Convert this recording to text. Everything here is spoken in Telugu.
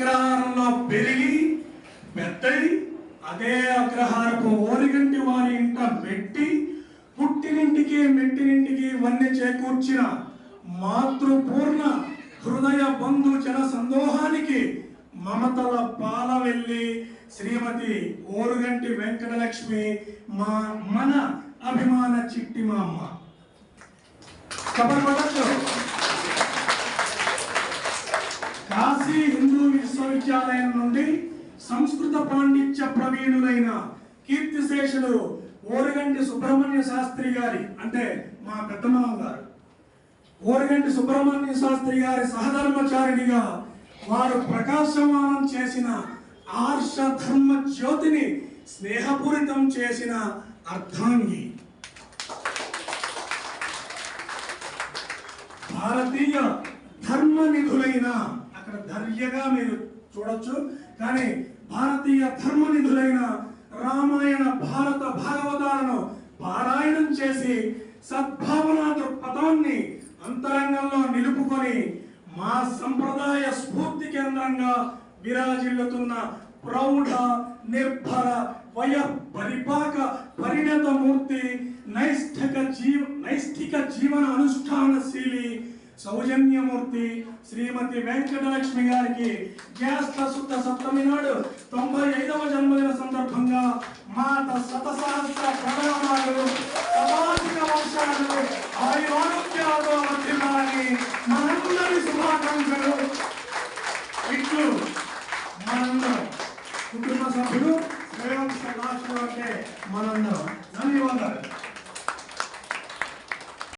అగ్రహారంలో పెరిగి పెద్దయి అదే అగ్రహారపు ఓరిగంటి వారి ఇంట మెట్టి పుట్టినింటికి మెట్టినింటికి వన్నె చేకూర్చిన మాతృపూర్ణ హృదయ బంధు జన సందోహానికి మమతల పాలవెల్లి శ్రీమతి ఓరుగంటి వెంకటలక్ష్మి మన అభిమాన చిట్టి మా అమ్మ. కాశీ హిందూ విశ్వవిద్యాలయం నుండి సంస్కృత పాండిత్య ప్రవీణులైన కీర్తిశేషులు ఓరుగంటి సుబ్రహ్మణ్య శాస్త్రి గారి అంటే మా పెద్దమామ గారు ఓరుగంటి సుబ్రహ్మణ్య శాస్త్రి గారి సహధర్మచారిణిగా వారు ప్రకాశమానం చేసిన ఆర్ష ధర్మ జ్యోతిని స్నేహపూరితం చేసిన అర్ధాంగి. భారతీయ ధర్మ నిధులైన అక్కడ ధైర్యగా మీరు చూడొచ్చు, కానీ భారతీయ ధర్మ నిధులైన రామాయణ భారత భాగవతాలను పారాయణం చేసి సద్భావనా దృక్పథాన్ని అంతరంగంలో నిలుపుకొని మా సంప్రదాయ స్ఫూర్తి కేంద్రంగా విరాజిల్లుతున్న ప్రౌఢ నిర్భర వయ పరిపాక పరిణత మూర్తి నైష్ఠిక జీవన అనుష్ఠానశీలి సౌజన్యమూర్తి శ్రీమతి వెంకటలక్ష్మి గారికి జ్యేష్ఠ శుద్ధ సప్తమి నాడు 95వ జన్మదిన సందర్భంగా మాత శతసహస్ర ప్రణామాలు, శతాధిక వర్షాలు, ఆయురారోగ్యాలతో